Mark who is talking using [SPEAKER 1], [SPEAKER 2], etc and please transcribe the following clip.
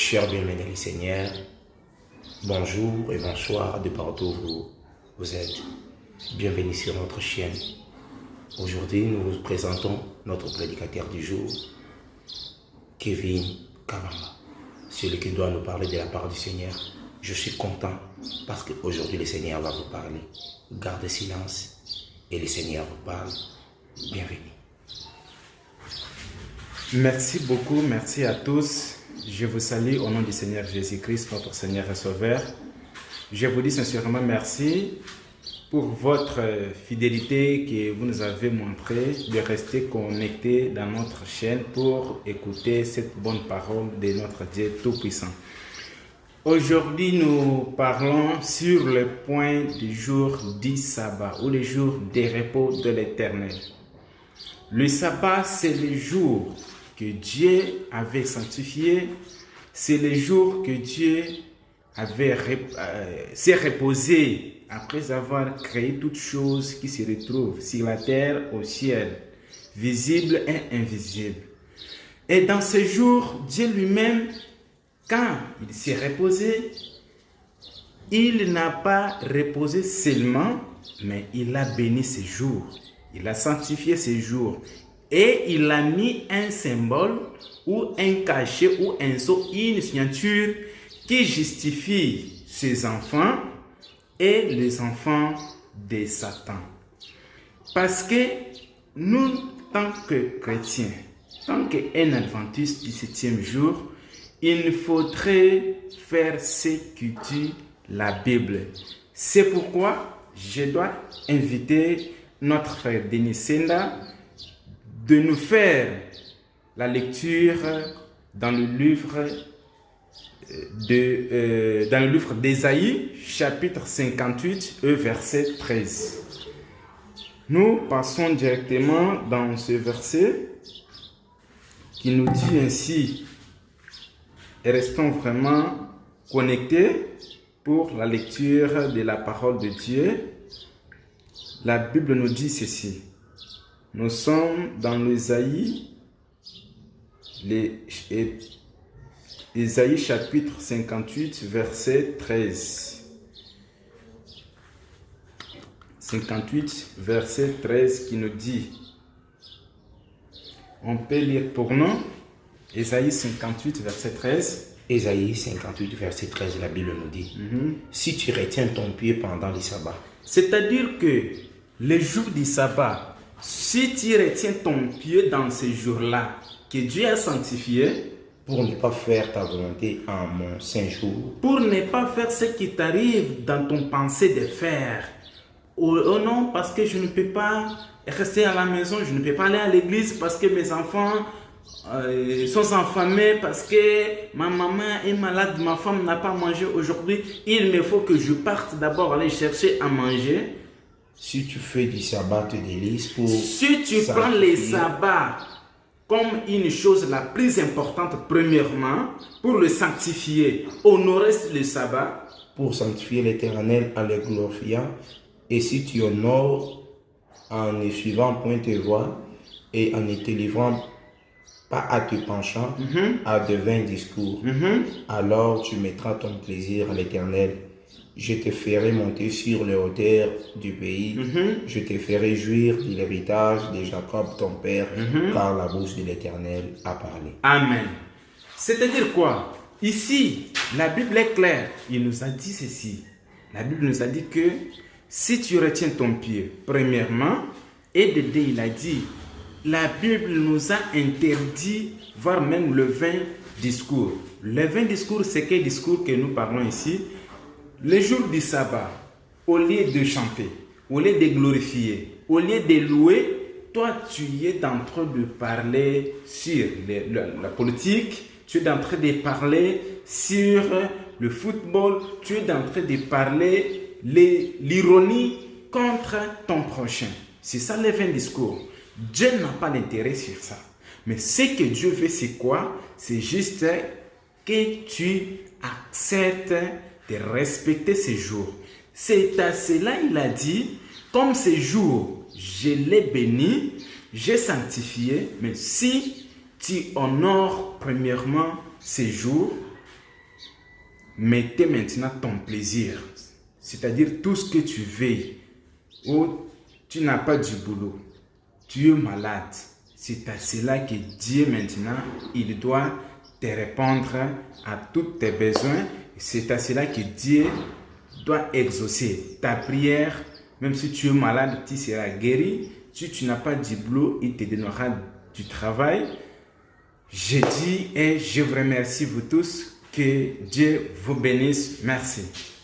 [SPEAKER 1] Chers bien-aimés du Seigneur, bonjour et bonsoir de partout où vous êtes. Bienvenue sur notre chaîne. Aujourd'hui, nous vous présentons notre prédicateur du jour, Kevin Kabamba, celui qui doit nous parler de la part du Seigneur. Je suis content parce qu'aujourd'hui le Seigneur va vous parler. Gardez silence et le Seigneur vous parle. Bienvenue.
[SPEAKER 2] Merci beaucoup, merci à tous. Je vous salue au nom du Seigneur Jésus-Christ, notre Seigneur et Sauveur. Je vous dis sincèrement merci pour votre fidélité que vous nous avez montré de rester connectés dans notre chaîne pour écouter cette bonne parole de notre Dieu Tout-Puissant. Aujourd'hui, nous parlons sur le point du jour du sabbat ou le jour des repos de l'Éternel. Le sabbat, c'est le jour que Dieu avait sanctifié, c'est le jour que Dieu s'est reposé après avoir créé toutes choses qui se retrouvent sur la terre, au ciel, visibles et invisibles. Et dans ce jour, Dieu lui-même, quand il s'est reposé, il n'a pas reposé seulement, mais il a béni ce jour. Il a sanctifié ce jour. Et il a mis un symbole ou un cachet ou un sceau, une signature qui justifie ses enfants et les enfants de Satan. Parce que nous, tant que chrétiens, tant qu'un adventiste du 7e jour, il faudrait faire ce que dit la Bible. C'est pourquoi je dois inviter notre frère Denis Senda de nous faire la lecture dans le livre d'Ésaïe, chapitre 58, verset 13. Nous passons directement dans ce verset qui nous dit ainsi, et restons vraiment connectés pour la lecture de la parole de Dieu. La Bible nous dit ceci. Nous sommes dans l'Ésaïe, Ésaïe chapitre 58, verset 13. 58, verset 13 qui nous dit, on peut lire pour nous, Ésaïe 58, verset 13.
[SPEAKER 1] Ésaïe 58, verset 13, la Bible nous dit, si tu retiens ton pied pendant le sabbat.
[SPEAKER 2] C'est-à-dire que le jour du sabbat, si tu retiens ton pied dans ce jour-là, que Dieu a sanctifié,
[SPEAKER 1] pour ne pas faire ta volonté en mon saint jour,
[SPEAKER 2] pour ne pas faire ce qui t'arrive dans ton pensée de faire, oh non, parce que je ne peux pas rester à la maison, je ne peux pas aller à l'église parce que mes enfants sont affamés, parce que ma maman est malade, ma femme n'a pas mangé aujourd'hui, il me faut que je parte d'abord aller chercher à manger.
[SPEAKER 1] Si tu fais du sabbat tes délices pour
[SPEAKER 2] si tu prends les sabbats comme une chose la plus importante, premièrement, pour le sanctifier, honorer le sabbat,
[SPEAKER 1] pour sanctifier l'Éternel en le glorifiant, et si tu honores en ne suivant point tes voies et en ne te livrant pas à te penchant à de vains discours, alors tu mettras ton plaisir à l'Éternel. Je te ferai monter sur les hauteurs du pays. Je te ferai jouir de l'héritage de Jacob ton père, car la bouche de l'Éternel a parlé.
[SPEAKER 2] Amen. C'est-à-dire quoi? Ici, la Bible est claire. Il nous a dit ceci. La Bible nous a dit que si tu retiens ton pied, premièrement, et de deux, il a dit, la Bible nous a interdit, voire même le vain discours. Le vain discours, c'est quel discours que nous parlons ici? Le jour du sabbat, au lieu de chanter, au lieu de glorifier, au lieu de louer, toi tu es en train de parler sur la politique, tu es en train de parler sur le football, tu es en train de parler l'ironie contre ton prochain. C'est ça le vain discours. Dieu n'a pas d'intérêt sur ça. Mais ce que Dieu veut, c'est quoi? C'est juste que tu acceptes de respecter ces jours. C'est à cela il a dit, comme ces jours, je les bénis, j'ai sanctifié, mais si tu honores premièrement ces jours, mettez maintenant ton plaisir. C'est-à-dire tout ce que tu veux. Ou tu n'as pas du boulot. Tu es malade. C'est à cela que Dieu maintenant, il doit te répondre à tous tes besoins. C'est à cela que Dieu doit exaucer ta prière. Même si tu es malade, tu seras guéri. Si tu n'as pas du boulot, il te donnera du travail. Je dis et je vous remercie vous tous. Que Dieu vous bénisse. Merci.